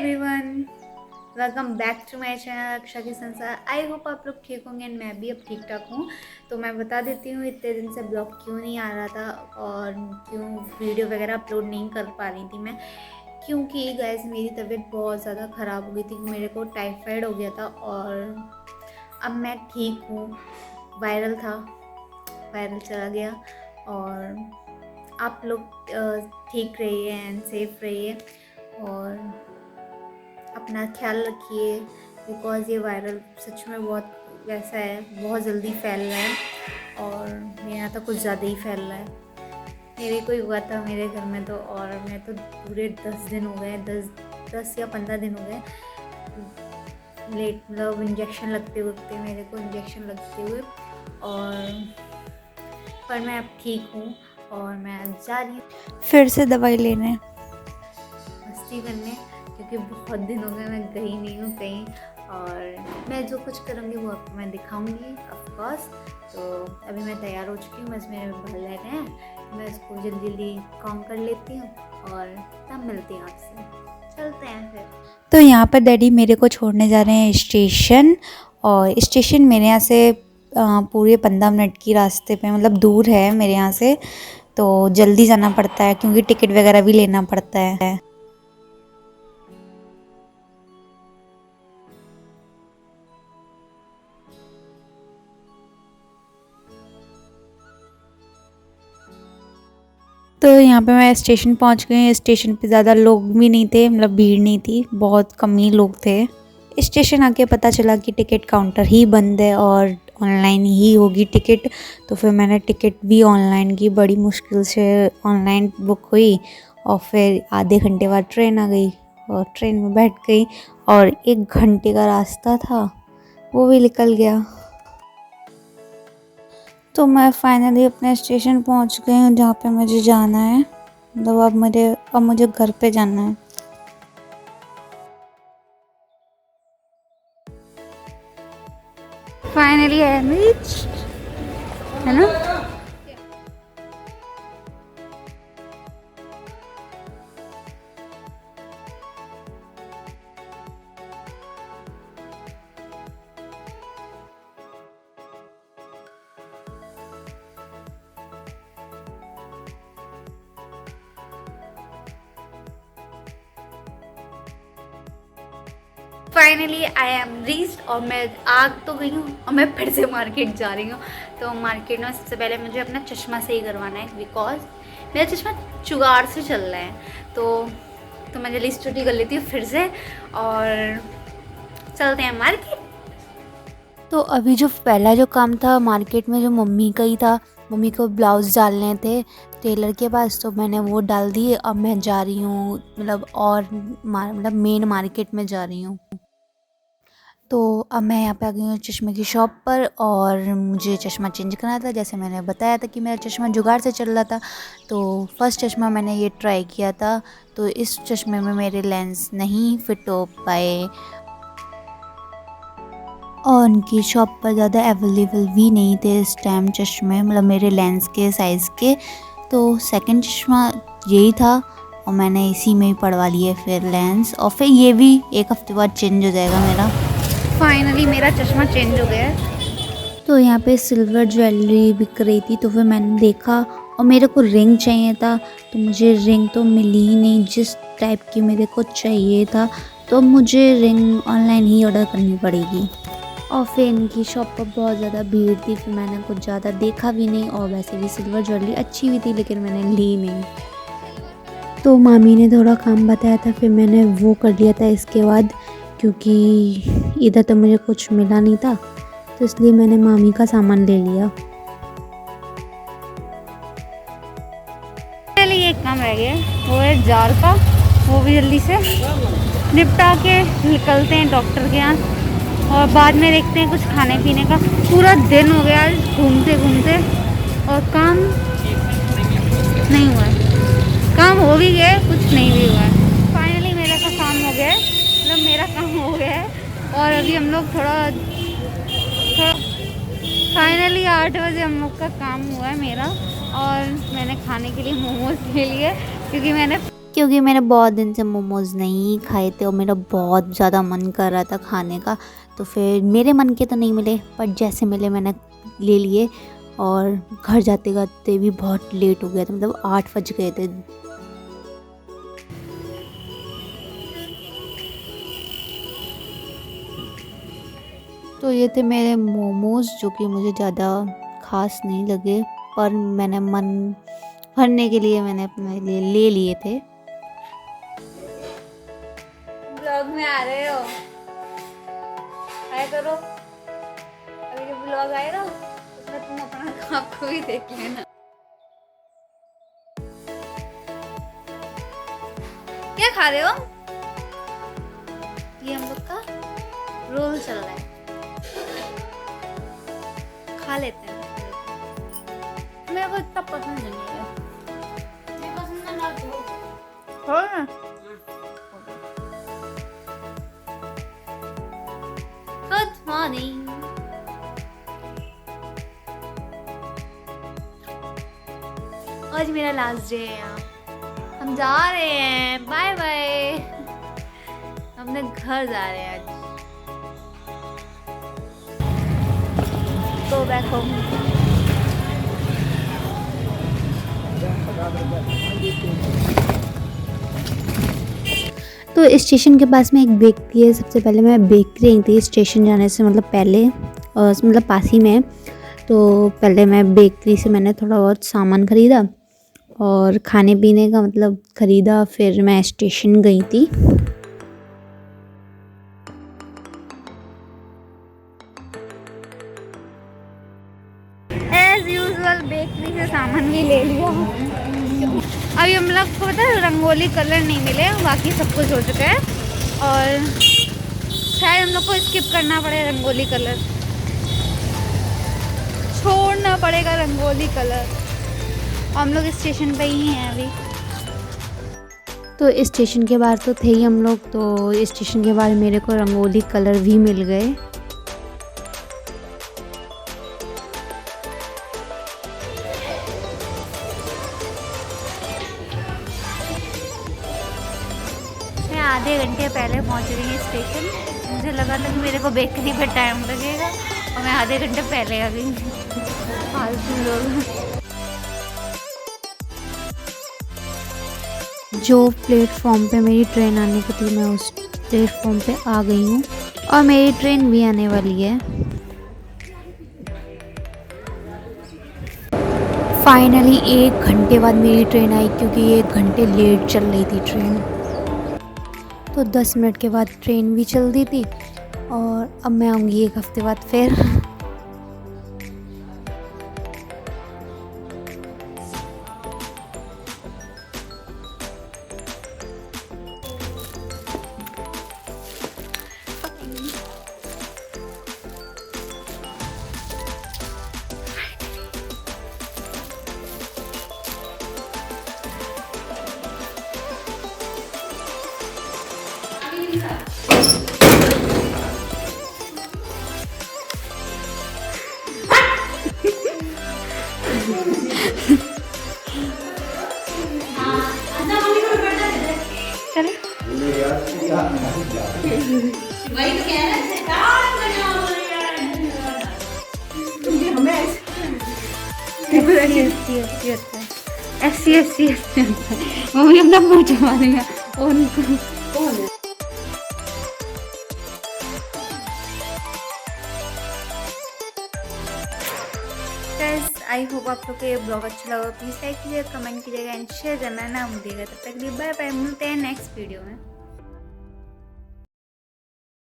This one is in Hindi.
Everyone, welcome back to my channel Aksha की संसार। आई होप आप लोग ठीक होंगे एंड मैं भी अब ठीक ठाक हूँ। तो मैं बता देती हूँ इतने दिन से ब्लॉग क्यों नहीं आ रहा था और क्यों वीडियो वगैरह अपलोड नहीं कर पा रही थी मैं। क्योंकि गाइस मेरी तबीयत बहुत ज़्यादा ख़राब हो गई थी। मेरे को टाइफाइड हो गया था और अब मैं ठीक हूँ। वायरल था, वायरल चला गया। और आप लोग ठीक रहिए एंड सेफ रहिए और अपना ख्याल रखिए, बिकॉज़ ये वायरल सच में बहुत वैसा है, बहुत जल्दी फैल रहा है और मेरे यहाँ तो कुछ ज़्यादा ही फैल रहा है। मेरे को ही हुआ था मेरे घर में तो, और मैं तो पूरे 10 दिन हो गए, 10 या 15 दिन हो गए लेट, मतलब इंजेक्शन लगते वक्त मेरे को इंजेक्शन लगते हुए। और पर मैं अब ठीक हूँ और मैं जा रही हूँ फिर से दवाई लेने। मस्ती करने, क्योंकि बहुत दिन हो गए मैं गई नहीं हूँ कहीं। और मैं जो कुछ करूँगी वो आपको मैं दिखाऊँगी ऑफ कोर्स। तो अभी मैं तैयार हो चुकी हूँ, बस मेरे बाल रह गए हैं। मैं इसको जल्दी जल्दी काम कर लेती हूँ और तब मिलती हूँ आपसे। चलते हैं फिर। तो यहाँ पर डैडी मेरे को छोड़ने जा रहे हैं स्टेशन, और स्टेशन मेरे यहाँ से पूरे 15 मिनट की रास्ते पे, मतलब दूर है मेरे यहाँ से। तो जल्दी जाना पड़ता है क्योंकि टिकट वगैरह भी लेना पड़ता है। तो यहाँ पे मैं स्टेशन पहुँच गई। स्टेशन पे ज़्यादा लोग भी नहीं थे, मतलब भीड़ नहीं थी, बहुत कम ही लोग थे। स्टेशन आके पता चला कि टिकट काउंटर ही बंद है और ऑनलाइन ही होगी टिकट। तो फिर मैंने टिकट भी ऑनलाइन की, बड़ी मुश्किल से ऑनलाइन बुक हुई। और फिर आधे घंटे बाद ट्रेन आ गई और ट्रेन में बैठ गई, और 1 घंटे का रास्ता था वो भी निकल गया। तो मैं फाइनली अपने स्टेशन पहुंच गई हूँ जहाँ पे मुझे जाना है। मतलब अब मुझे घर पे जाना है। फाइनली आई एम रीच्ड, है ना। फाइनली आई एम रीच्ड और मैं आ तो गई हूँ और मैं फिर से मार्केट जा रही हूँ। तो मार्केट में सबसे पहले मुझे अपना चश्मा सही करवाना है, बिकॉज मेरा चश्मा जुगाड़ से चल रहा है। तो मैं जल्दी स्टडी कर लेती हूँ फिर से और चलते हैं मार्केट। तो अभी जो पहला जो काम था मार्केट में, जो मम्मी का ही था, मम्मी को ब्लाउज़ डालने थे टेलर के पास, तो मैंने वो डाल दिए। अब मैं जा रही हूँ, मतलब मतलब मेन मार्केट में जा रही हूँ। तो अब मैं यहाँ पे आ गई हूँ चश्मे की शॉप पर, और मुझे चश्मा चेंज करना था। जैसे मैंने बताया था कि मेरा चश्मा जुगाड़ से चल रहा था, तो फर्स्ट चश्मा मैंने ये ट्राई किया था। तो इस चश्मे में मेरे लेंस नहीं फिट हो पाए, और उनकी शॉप पर ज़्यादा अवेलेबल भी नहीं थे इस टाइम चश्मे, मतलब मेरे लेंस के साइज़ के। तो सेकंड चश्मा यही था और मैंने इसी में ही पड़वा लिए फिर लेंस, और फिर ये भी 1 हफ्ते बाद चेंज हो जाएगा मेरा। फाइनली मेरा चश्मा चेंज हो गया है। तो यहाँ पे सिल्वर ज्वेलरी बिक रही थी, तो फिर मैंने देखा, और मेरे को रिंग चाहिए था। तो मुझे रिंग तो मिली ही नहीं जिस टाइप की मेरे को चाहिए था। तो मुझे रिंग ऑनलाइन ही ऑर्डर करनी पड़ेगी। और फिर इनकी शॉप पर बहुत ज़्यादा भीड़ थी, फिर मैंने कुछ ज़्यादा देखा भी नहीं, और वैसे भी सिल्वर ज्वेलरी अच्छी भी थी लेकिन मैंने ली नहीं। तो मामी ने थोड़ा काम बताया था, फिर मैंने वो कर लिया था इसके बाद, क्योंकि इधर तो मुझे कुछ मिला नहीं था, तो इसलिए मैंने मामी का सामान ले लिया। पहले ये एक काम रह गया, वो है जार का, वो भी जल्दी से निपटा के निकलते हैं डॉक्टर के यहाँ। और बाद में देखते हैं कुछ खाने पीने का। पूरा दिन हो गया आज घूमते घूमते और काम नहीं हुआ है। काम हो भी गया, कुछ नहीं भी हुआ है। फाइनली मेरा का काम हो गया है, मतलब मेरा काम हो गया है। और अभी हम लोग थोड़ा फाइनली 8 बजे हम लोग का काम हुआ है मेरा, और मैंने खाने के लिए मोमोज ले लिए, क्योंकि मैंने क्योंकि मैंने बहुत दिन से मोमोज़ नहीं खाए थे और मेरा बहुत ज़्यादा मन कर रहा था खाने का। तो फिर मेरे मन के तो नहीं मिले, बट जैसे मिले मैंने ले लिए। और घर जाते जाते भी बहुत लेट हो गया था, मतलब 8 बज गए थे। तो ये थे मेरे मोमोज़, जो कि मुझे ज़्यादा ख़ास नहीं लगे, पर मैंने मन भरने के लिए मैंने अपने लिए ले लिए थे। ब्लॉग में आ रहे हो, हाय करो। अभी जो ब्लॉग आएगा उसमें तुम अपना काम को भी देख लेना। क्या खा रहे हो? ये हम लोग का रोल चल रहा है, खा लेते हैं। मेरे को इतना पसंद नहीं है। हाँ। Good morning. आज मेरा लास्ट डे है यहाँ, हम जा रहे हैं, बाय बाय। अपने घर जा रहे हैं आज, गो बैक होम। तो स्टेशन के पास में एक बेकरी है। सबसे पहले मैं बेकरी आई थी स्टेशन जाने से मतलब पहले, मतलब पास ही में। तो पहले मैं बेकरी से मैंने थोड़ा बहुत सामान ख़रीदा और खाने पीने का मतलब ख़रीदा। फिर मैं स्टेशन गई थी। एज यूजुअल बेकरी से सामान भी ले लिया। अभी हम लोग को पता है रंगोली कलर नहीं मिले, बाकी सब कुछ हो चुका है। और शायद हम लोग को स्किप करना पड़े रंगोली कलर, छोड़ना पड़ेगा रंगोली कलर। हम लोग स्टेशन पे ही हैं अभी। तो स्टेशन के बाहर तो थे ही हम लोग, तो स्टेशन के बाहर मेरे को रंगोली कलर भी मिल गए। मैं आधे घंटे पहले पहुंच रही हूँ स्टेशन। मुझे लगा था कि मेरे को बेकरी पे टाइम लगेगा और मैं आधे घंटे पहले आ गई। फालतू लोग। जो प्लेटफॉर्म पे मेरी ट्रेन आने की थी, मैं उस प्लेटफॉर्म पे आ गई हूँ और मेरी ट्रेन भी आने वाली है। फाइनली 1 घंटे बाद मेरी ट्रेन आई, क्योंकि 1 घंटे लेट चल रही थी ट्रेन। तो 10 मिनट के बाद ट्रेन भी चल दी थी और अब मैं आऊँगी 1 हफ्ते बाद फिर। ऐसी मम्मी अपना मुँह छुपा देगा उनको। आई होप आप लोग को ये ब्लॉग अच्छा लगा। प्लीज़ लाइक कीजिएगा, कमेंट कीजिएगा एंड शेयर करना ना भूलिएगा। तब तक के लिए बाय बाय, मिलते हैं नेक्स्ट वीडियो में।